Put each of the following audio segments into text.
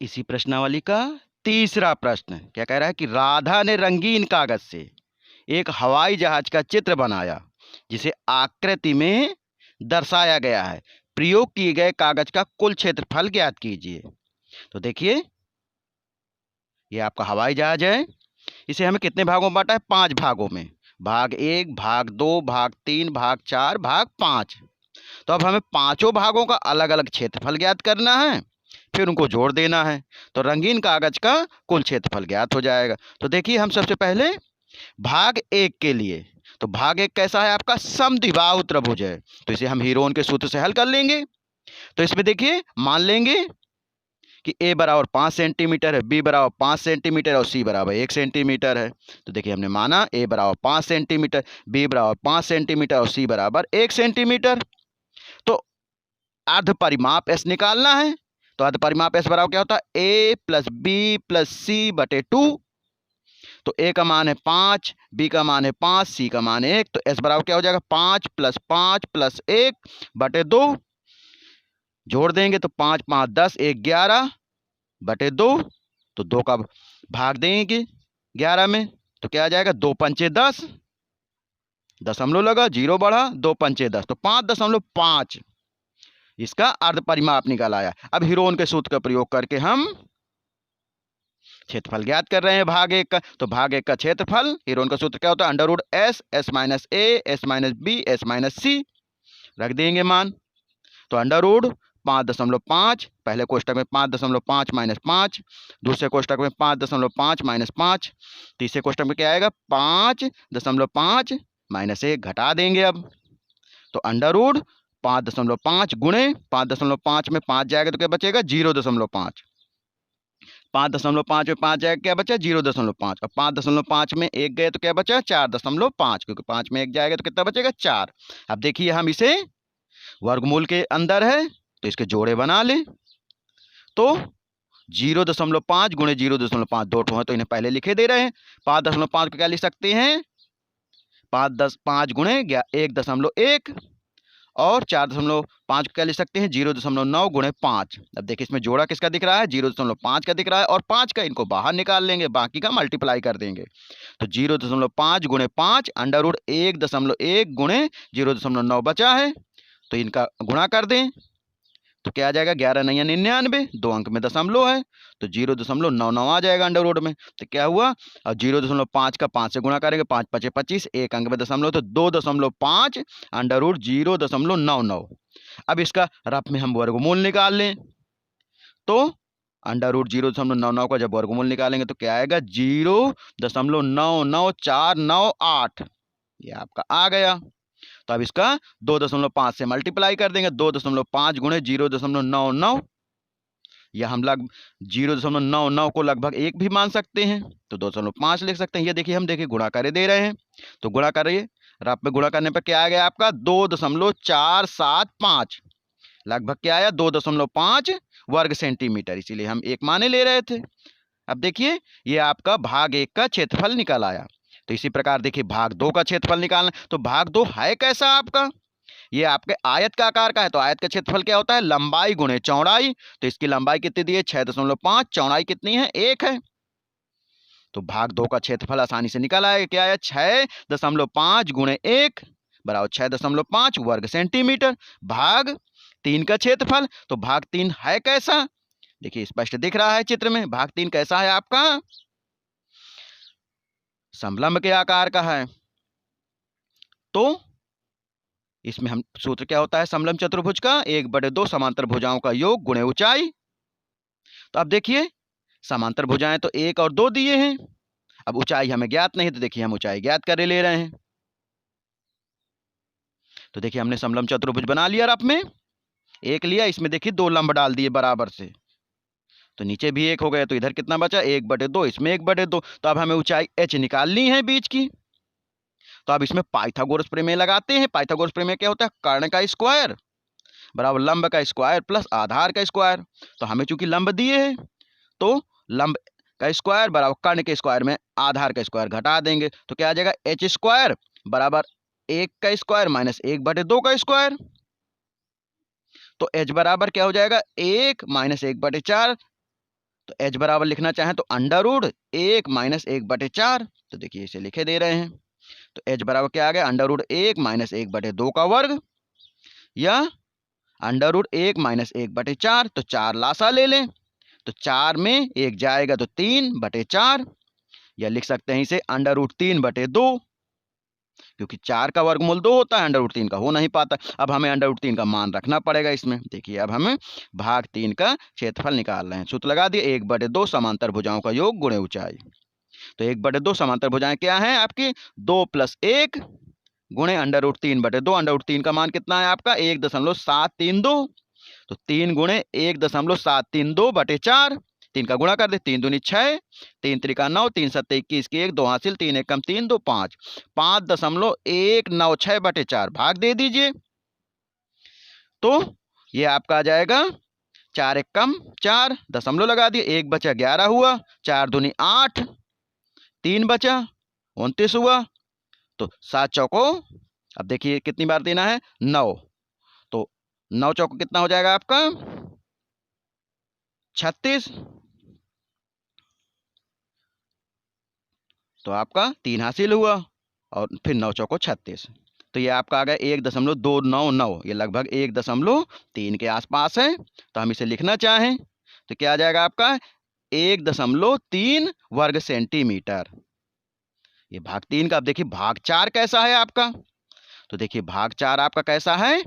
इसी प्रश्नावली का तीसरा प्रश्न क्या कह रहा है कि राधा ने रंगीन कागज से एक हवाई जहाज का चित्र बनाया जिसे आकृति में दर्शाया गया है। प्रयोग किए गए कागज का कुल क्षेत्रफल ज्ञात कीजिए। तो देखिए, ये आपका हवाई जहाज है। इसे हमें कितने भागों में बांटा है? 5 भागों में। भाग 1, भाग 2, भाग 3, भाग 4, भाग 5। तो अब हमें पांचों भागों का अलग अलग क्षेत्रफल ज्ञात करना है, फिर उनको जोड़ देना है। तो रंगीन कागज का कुल क्षेत्रफल ज्ञात हो जाएगा। तो देखिए, हम सबसे पहले भाग 1 के लिए, तो भाग 1 कैसा है? आपका समद्विबाहु त्रिभुज है। तो इसे हम हीरोन के सूत्र से हल कर लेंगे। तो इसमें देखिए, मान लेंगे कि ए बराबर 5 सेंटीमीटर है, बी बराबर 5 सेंटीमीटर और सी बराबर 1 सेंटीमीटर है। तो देखिए, हमने माना ए बराबर 5 सेंटीमीटर, बी बराबर 5 सेंटीमीटर और सी बराबर 1 सेंटीमीटर। तो अर्ध परिमाप एस निकालना है। तो अर्ध परिमाप एस बराबर क्या होता है? ए प्लस बी प्लस सी बटे 2। तो ए का मान है 5, बी का मान है 5, सी का मान है 1। तो एस बराबर क्या हो जाएगा? 5 प्लस 5 प्लस 1 बटे 2। जोड़ देंगे तो 5 5 10, 1 11 बटे 2। तो 2 का भाग देंगे 11 में, तो क्या आ जाएगा? 2 पंचे 10, दशमलव लगा, 0 बढ़ा, 2 पंचे 10, तो 5.5 इसका अर्ध परिमाप निकाल आया। अब हीरोन के सूत्र का प्रयोग करके हम क्षेत्रफल ज्ञात कर रहे हैं भाग 1 का। तो भाग 1 का क्षेत्रफल, हीरोन का सूत्र क्या होता है? Under root S, S minus A, S minus B, S minus C. रख देंगे मान। तो अंडर रूट 5.5, पहले कोष्टक में 5.5 माइनस 5, दूसरे कोष्टक में 5.5 माइनस 5, तीसरे कोष्टक में क्या आएगा? 5.5 माइनस 1 घटा देंगे अब। तो अंडर रूट 5.5 गुणे 5.5 में 5 जाएगा तो क्या बचेगा? 0.5। 5.5 में 5 जाएगा, क्या बचा? 0.5। और 5.5 में 1 गए तो क्या बचा? 4.5, क्योंकि 5 में 1 जाएगा तो कितना बचेगा? 4। अब देखिए, हम इसे वर्गमूल के अंदर है तो इसके जोड़े बना ले। तो 0.5 गुणे 0.5 दो ठो है तो इन्हें पहले लिखे दे रहे हैं। 5.5 को क्या लिख सकते हैं? 5 गुणे 1.1 और 4.5 को क्या लिख सकते हैं? 0.9 गुणे 5। अब देखिए, इसमें जोड़ा किसका दिख रहा है? 0.5 का दिख रहा है, और 5 का इनको बाहर निकाल लेंगे, बाकी का मल्टीप्लाई कर देंगे। तो 0.5 गुणे 5 अंडर रूट 1.1 गुणे 0.9 बचा है, तो इनका गुणा कर दें तो क्या आ जाएगा? 11 9 99, 2 अंक में दशमलव है तो 0.99 आ जाएगा अंडर रूट में। तो क्या हुआ? और 0.5 का 5 से गुणा करेंगे, 5 5 25, 1 अंक में दशमलव, तो 2.5 अंडर रूट 0.99। अब इसका रफ में हम वर्गमूल निकाल लें तो अंडर रूट 0.99 का जब वर्गमूल निकालेंगे तो क्या आएगा? 0.99498। ये आपका आ गया। तो अब इसका 2.5 से मल्टीप्लाई कर देंगे। 2.5 गुणे 0.99, या हम 0.99 को लगभग 1 भी मान सकते हैं, तो 2.5 लिख सकते हैं। ये देखिए, हम देखिए गुणा करे दे रहे हैं, तो गुणा करिए। रफ में गुणा करने पर क्या आ गया आपका? 2.475। लगभग क्या आया? 2.5 वर्ग सेंटीमीटर, इसीलिए हम 1 माने ले रहे थे। अब देखिए, ये आपका भाग 1 का क्षेत्रफल निकल आया। तो इसी प्रकार देखिए, भाग 2 का क्षेत्रफल निकालना। तो भाग 2 है कैसा आपका? ये आपके आयत का आकार का है। तो आयत का क्षेत्रफल क्या होता है? लंबाई गुणे चौड़ाई। तो इसकी लंबाई कितनी दी है? 6.5, चौड़ाई कितनी है? 1 है। तो भाग 2 का क्षेत्रफल आसानी से निकल आएगा। क्या है? 6.5 गुणे 1 बराबर 6.5 वर्ग सेंटीमीटर। भाग 3 का क्षेत्रफल, तो भाग 3 है कैसा? देखिए, स्पष्ट दिख रहा है चित्र में। भाग 3 कैसा है आपका? समलंब के आकार का है। तो इसमें हम सूत्र क्या होता है समलंब चतुर्भुज का? 1/2 समांतर भुजाओं का योग गुणे ऊंचाई। तो अब देखिए, समांतर भुजाएं तो 1 और 2 दिए हैं। अब ऊंचाई हमें ज्ञात नहीं, तो देखिए हम ऊंचाई ज्ञात कर ले रहे हैं। तो देखिए, हमने समलंब चतुर्भुज बना लिया। रफ में 1 लिया, इसमें देखिए 2 लंब डाल दिए बराबर से, तो नीचे भी 1 हो गया। तो इधर कितना बचा? 1/2, इसमें 1/2। तो अब हमें ऊंचाई h निकालनी है बीच की। तो अब इसमें पाइथागोरस प्रमेय लगाते हैं। पाइथागोरस प्रमेय क्या होता है? कर्ण का स्क्वायर बराबर लंब का स्क्वायर प्लस आधार का स्क्वायर। तो हमें चूंकि लंब दिए हैं, तो लंब का स्क्वायर बराबर कर्ण के स्क्वायर में आधार का स्क्वायर घटा देंगे, तो क्या आ जाएगा? h स्क्वायर बराबर 1 का स्क्वायर माइनस 1/2 का स्क्वायर। तो h बराबर क्या हो जाएगा? 1 माइनस 1/4 तो h बराबर लिखना चाहें तो अंडर रूट 1 माइनस 1/4। तो देखिए इसे लिखे दे रहे हैं। तो h बराबर क्या आ गया, अंडर रूट 1 माइनस 1/2 का वर्ग, या अंडर रूट 1 माइनस 1/4। तो 4 लासा ले लें, तो 4 में 1 जाएगा तो 3/4, या लिख सकते हैं इसे अंडर रूट 3/2, क्योंकि 4 का वर्गमूल 2 होता है, अंडर रूट 3 का हो नहीं पाता। अब हमें अंडर रूट 3 का मान रखना पड़ेगा इसमें। देखिए अब हमें भाग 3 का क्षेत्रफल निकाल रहे हैं। सूत्र लगा दिए, 1/2 समांतर भुजाओं का योग गुणे ऊंचाई। तो 1/2 समांतर भुजाएं क्या हैं आपकी, 2 + 1 गुणे अंडर रूट 3/2। अंडर रूट 3 का मान कितना है आपका, 1.732। तो 3 गुणे 1.732/4, 3 का गुणा कर दे, 3 दूनी 6, 3 त्रिका 9, 3 सत्ते 21 की 1 2 हासिल, 3 एकम 3 2 5, 5.196/4 भाग दे दीजिए। तो ये आपका आ जाएगा 4 एकम 4, दशमलव लगा दिए, 1 बचा 11 हुआ, 4 दूनी 8, 3 बचा 29 हुआ। तो 7 चौको, अब देखिए कितनी बार देना है, 9। तो 9 चौको कितना हो जाएगा आपका, 36। तो आपका 3 हासिल हुआ, और फिर 9 चौको 36। तो ये आपका आ गया 1.299, ये लगभग 1.3 के आसपास है। तो हम इसे लिखना चाहें तो क्या आ जाएगा आपका, 1.3 वर्ग सेंटीमीटर। ये भाग 3 का। अब देखिए भाग 4 कैसा है आपका। तो देखिए भाग 4 आपका कैसा है,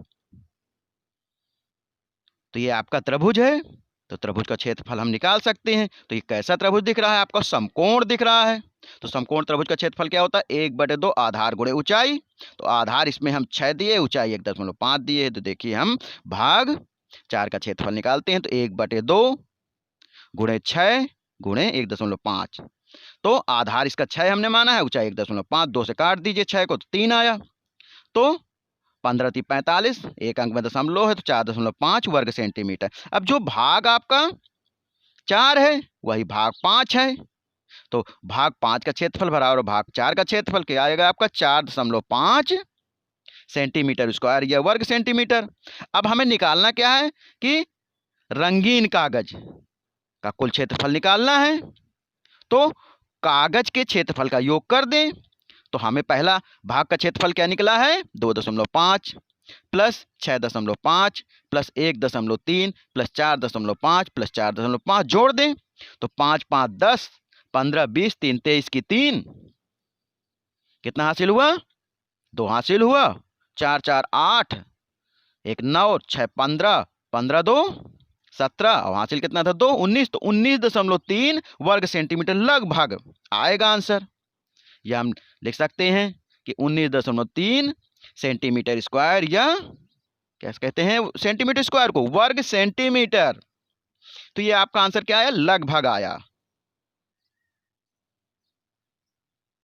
तो ये आपका त्रिभुज है। तो त्रिभुज का क्षेत्रफल हम निकाल सकते हैं। तो ये कैसा त्रिभुज दिख रहा है आपका, समकोण दिख रहा है। तो समकोण त्रिभुज का क्षेत्रफल क्या होता है, 1/2 आधार गुणे ऊंचाई। तो आधार इसमें हम 6 दिए, ऊंचाई 1.5 दिए। तो देखिए हम भाग 4 का क्षेत्रफल निकालते हैं। तो 1/2 गुणे 6 गुणे 1.5। तो आधार इसका 6 हमने माना है, ऊंचाई 1.5, 2 से काट दीजिए 6 को, तो 3 आया। तो 15 × 45, एक अंक में दशमलव है, तो 4.5 वर्ग सेंटीमीटर। अब जो भाग आपका 4 है वही भाग 5 है। तो भाग 5 का क्षेत्रफल बराबर भाग 4 का क्षेत्रफल, क्या आएगा आपका, 4.5 सेंटीमीटर स्क्वायर या वर्ग सेंटीमीटर। अब हमें निकालना क्या है कि रंगीन कागज का कुल क्षेत्रफल निकालना है। तो कागज के क्षेत्रफल का योग कर दें। तो हमें पहला भाग का क्षेत्रफल क्या निकला है, 2.5 प्लस 6.5 प्लस 1.3 प्लस 4.5 प्लस 4.5 जोड़ दें। तो 5 5 10 15 20 3 23 की 3, कितना हासिल हुआ, 2 हासिल हुआ, 4 4 8, 1 9, 6 15, 15 2 17, और हासिल कितना था, 2 19। तो 19.3 वर्ग सेंटीमीटर लगभग आएगा आंसर। या हम लिख सकते हैं कि 19.3 सेंटीमीटर स्क्वायर, या कैसे कहते हैं सेंटीमीटर स्क्वायर को, वर्ग सेंटीमीटर। तो ये आपका आंसर क्या आया, लगभग आया।